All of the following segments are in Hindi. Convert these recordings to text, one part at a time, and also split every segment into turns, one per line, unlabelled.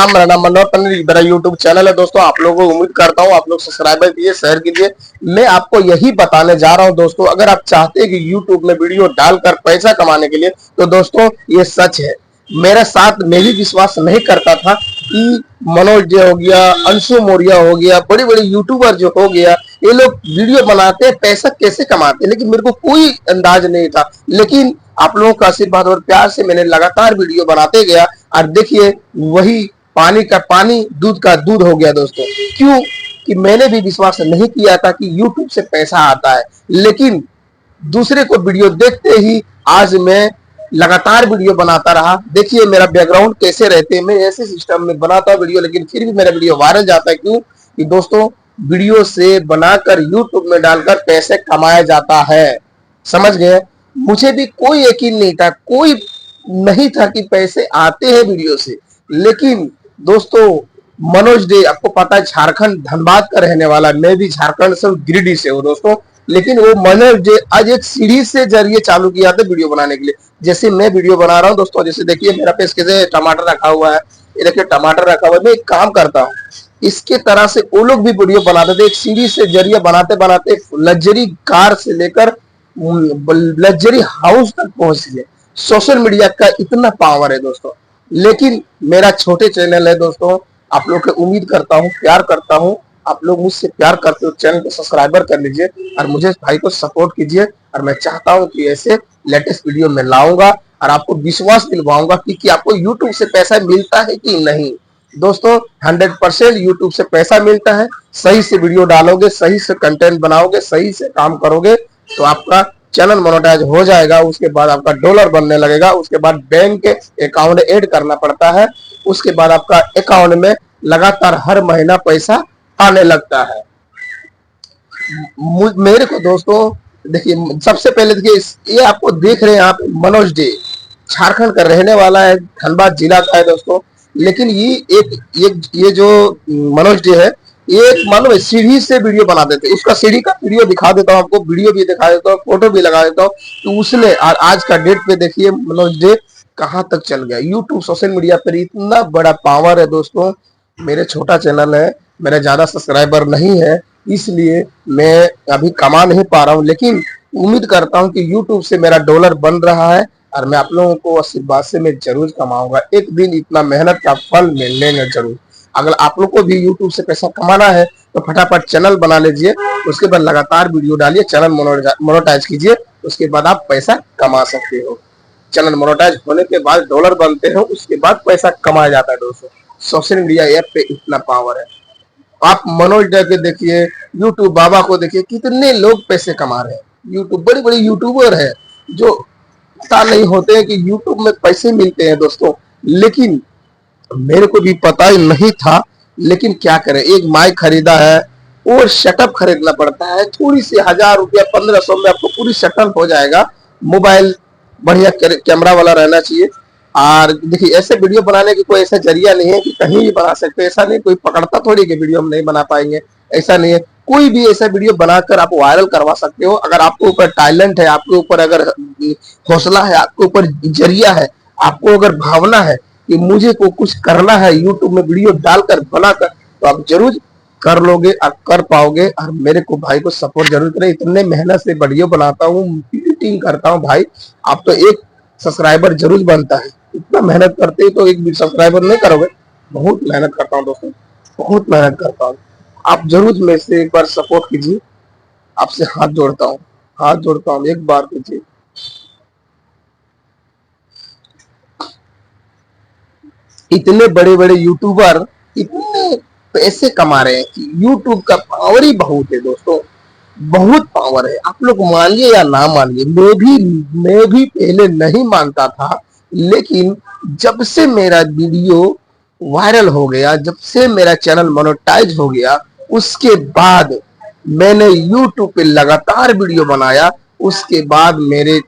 प्रणाम। मेरा नाम मनोहर पंडित, मेरा यूट्यूब चैनल है दोस्तों। आप लोगों को उम्मीद करता हूँ आप लोग सब्सक्राइबर कीजिए, शेयर कीजिए। मैं आपको यही बताने जा रहा हूँ दोस्तों, अगर आप चाहते हैं कि यूट्यूब में वीडियो डालकर पैसा कमाने के लिए, तो दोस्तों ये सच है। मेरे साथ मैं भी विश्वास नहीं करता था कि मनोज जो हो गया, अंशु मौर्य हो गया, बड़े बड़े यूट्यूबर जो हो गया, ये लोग वीडियो बनाते हैं, पैसा कैसे कमाते हैं, लेकिन मेरे को कोई अंदाज नहीं था। लेकिन आप लोगों का आशीर्वाद और प्यार से मैंने लगातार वीडियो बनाते गया और देखिए वही पानी का पानी, दूध का दूध हो गया दोस्तों। क्यों कि मैंने भी विश्वास नहीं किया था कि यूट्यूब से पैसा आता है, लेकिन दूसरे को वीडियो देखते ही आज मैं लगातार वीडियो बनाता रहा। देखिए मेरा बैकग्राउंड कैसे रहते हैं, मैं ऐसे सिस्टम में बनाता हूँ वीडियो, लेकिन फिर भी मेरा वीडियो वायरल जाता है। क्यों कि दोस्तों वीडियो से बनाकर यूट्यूब में डालकर पैसे कमाया जाता है, समझ गए। मुझे भी कोई यकीन नहीं था, कोई नहीं था कि पैसे आते हैं वीडियो से। लेकिन दोस्तों मनोज डे, आपको पता है झारखंड धनबाद का रहने वाला, मैं भी झारखंड से गिरिडीह से हूँ दोस्तों। लेकिन वो मनोज डे आज एक सीरीज से जरिए चालू किया था वीडियो बनाने के लिए। जैसे मैं वीडियो बना रहा हूँ दोस्तों, जैसे देखिए मेरा पेज कैसे टमाटर रखा हुआ है, ये देखिए टमाटर रखा हुआ है। मैं एक काम करता हूँ, इसके तरह से वो लोग भी वीडियो बनाते थे, एक सीरीज से जरिए बनाते बनाते लग्जरी कार से लेकर लग्जरी हाउस तक पहुंच गए। सोशल मीडिया का इतना पावर है दोस्तों। लेकिन मेरा छोटे चैनल है दोस्तों, आप लोग की उम्मीद करता हूँ, प्यार करता हूँ। आप लोग मुझसे प्यार करते हो, चैनल को सब्सक्राइबर कर लीजिए और मुझे भाई को सपोर्ट कीजिए। और मैं चाहता हूँ कि ऐसे लेटेस्ट वीडियो में लाऊंगा और आपको विश्वास दिलवाऊंगा कि आपको यूट्यूब से पैसा मिलता है कि नहीं। दोस्तों 100% यूट्यूब से पैसा मिलता है। सही से वीडियो डालोगे, सही से कंटेंट बनाओगे, सही से काम करोगे तो आपका चैनल मोनेटाइज हो जाएगा। उसके बाद आपका डॉलर बनने लगेगा, उसके बाद बैंक के अकाउंट ऐड करना पड़ता है, उसके बाद आपका अकाउंट में लगातार हर महीना पैसा आने लगता है। मेरे को दोस्तों देखिए, सबसे पहले देखिए ये आपको देख रहे हैं आप, मनोज डे झारखंड का रहने वाला है, धनबाद जिला का है दोस्तों। लेकिन ये जो मनोज डे है, ये मालूम सीढ़ी से वीडियो बना देते, उसका सीढ़ी का वीडियो दिखा देता हूँ आपको, वीडियो भी दिखा देता हूँ, फोटो भी लगा देता हूँ। तो उसने और आज का डेट पे देखिए मनोज डे कहां तक चल गया। यूट्यूब सोशल मीडिया पर इतना बड़ा पावर है दोस्तों। मेरे छोटा चैनल है, मेरा ज्यादा सब्सक्राइबर नहीं है, इसलिए मैं अभी कमा नहीं पा रहा हूँ। लेकिन उम्मीद करता हूँ कि यूट्यूब से मेरा डॉलर बन रहा है और मैं आप लोगों को आशीर्वाद से मैं जरूर कमाऊंगा। एक दिन इतना मेहनत का फल मिलेगा जरूर। अगर आप लोग को भी यूट्यूब से पैसा कमाना है तो फटाफट चैनल बना लीजिए, उसके बाद लगातार वीडियो डालिए, चैनल मोनेटाइज कीजिए, उसके बाद आप पैसा कमा सकते हो। चैनल मोनेटाइज होने के बाद डॉलर बनते हैं, उसके बाद पैसा कमाया जाता है दोस्तों। सोशल मीडिया ऐप पे इतना पावर है। आप मनोज डे के देखिए, यूट्यूब बाबा को देखिए, कितने लोग पैसे कमा रहे हैं। यूट्यूब बड़े बड़े यूट्यूबर है जो पता नहीं होते हैं कि यूट्यूब में पैसे मिलते हैं दोस्तों। लेकिन मेरे को भी पता ही नहीं था, लेकिन क्या करें, एक माइक खरीदा है और सेटअप खरीदना पड़ता है, थोड़ी सी 1000 रुपया 1500 में आपको पूरी सेटअप हो जाएगा। मोबाइल बढ़िया कैमरा वाला रहना चाहिए। और देखिए ऐसे वीडियो बनाने की कोई ऐसा जरिया नहीं है कि कहीं भी बना सकते हैं, ऐसा नहीं, कोई पकड़ता थोड़ी कि वीडियो हम नहीं बना पाएंगे, ऐसा नहीं है। कोई भी ऐसा वीडियो बनाकर आप वायरल करवा सकते हो। अगर आपके ऊपर टैलेंट है, आपके ऊपर अगर हौसला है, आपके ऊपर जरिया है, आपको अगर भावना है कि मुझे को कुछ करना है यूट्यूब में वीडियो डालकर बनाकर, तो आप जरूर कर लोगे और कर पाओगे। और मेरे को भाई को सपोर्ट जरूर करें, इतने मेहनत से वीडियो बनाता हूँ, एडिटिंग करता हूँ भाई। आप तो एक सब्सक्राइबर जरूर बनता है, इतना मेहनत करते ही तो एक भी सब्सक्राइबर नहीं करोगे। बहुत मेहनत करता हूँ दोस्तों, बहुत मेहनत करता हूँ। आप जरूर मेरे से एक बार सपोर्ट कीजिए, आपसे हाथ जोड़ता हूँ, हाथ जोड़ता हूँ, एक बार कीजिए। इतने बड़े बड़े यूट्यूबर इतने पैसे कमा रहे हैं कि यूट्यूब का पावर ही बहुत है दोस्तों, बहुत पावर है। आप लोग मानिए या ना मानिए, मैं भी पहले नहीं मानता था, लेकिन जब से मेरा वीडियो वायरल हो गया, जब से मेरा चैनल मोनेटाइज हो गया, उसके बाद मैंने यूट्यूब पे लगातार वीडियो बनाया, उसके बाद मेरे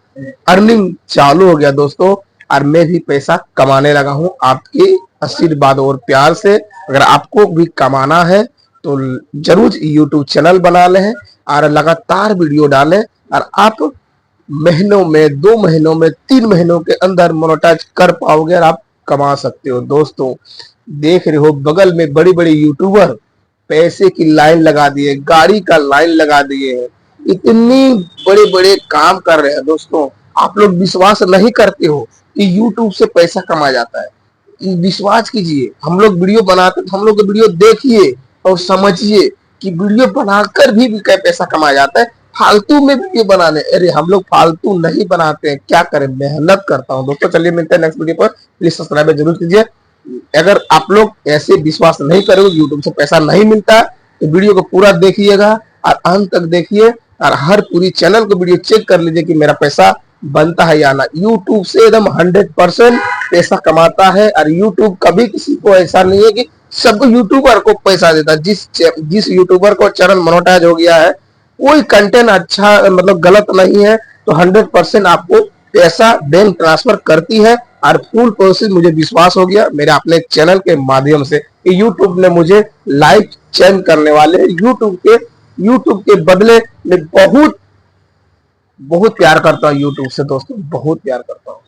अर्निंग चालू हो गया दोस्तों। और मैं भी पैसा कमाने लगा हूं आपके आशीर्वाद और प्यार से। अगर आपको भी कमाना है तो जरूर यूट्यूब चैनल बना लें और लगातार वीडियो डालें, और आप महीनों में, 2 महीनों में, 3 महीनों के अंदर मोनेटाइज कर पाओगे और आप कमा सकते हो दोस्तों। देख रहे हो बगल में बड़ी बड़ी यूट्यूबर पैसे की लाइन लगा दिए, गाड़ी का लाइन लगा दिए हैं, इतनी बड़े बड़े काम कर रहे हैं दोस्तों। आप लोग विश्वास नहीं करते हो कि यूट्यूब से पैसा कमाया जाता है। विश्वास कीजिए, हम लोग वीडियो बनाते तो हम लोग वीडियो देखिए और समझिए कि वीडियो बनाकर भी पैसा कमाया जाता है। फालतू में वीडियो बनाने, अरे हम लोग फालतू नहीं बनाते हैं, क्या करें, मेहनत करता हूँ दोस्तों। चलिए मिलते हैं नेक्स्ट वीडियो पर, प्लीज सब्सक्राइब जरूर कीजिए। अगर आप लोग ऐसे विश्वास नहीं करोगे यूट्यूब से पैसा नहीं मिलता तो वीडियो को पूरा देखिएगा और अंत तक देखिए और हर पूरी चैनल को वीडियो चेक कर लीजिए कि मेरा पैसा बनता है या ना। यूट्यूब से एकदम 100% पैसा कमाता है और यूट्यूब कभी किसी को ऐसा नहीं है कि सब यूट्यूबर को पैसा देता है। जिस यूट्यूबर को चैनल मोनेटाइज हो गया है, कोई कंटेंट अच्छा मतलब गलत नहीं है, तो 100% आपको पैसा बैंक ट्रांसफर करती है। और फुल प्रोसेस मुझे विश्वास हो गया मेरे अपने चैनल के माध्यम से कि यूट्यूब ने मुझे लाइफ चेंज करने वाले, यूट्यूब के बदले में बहुत बहुत प्यार करता हूँ यूट्यूब से दोस्तों, बहुत प्यार करता हूँ।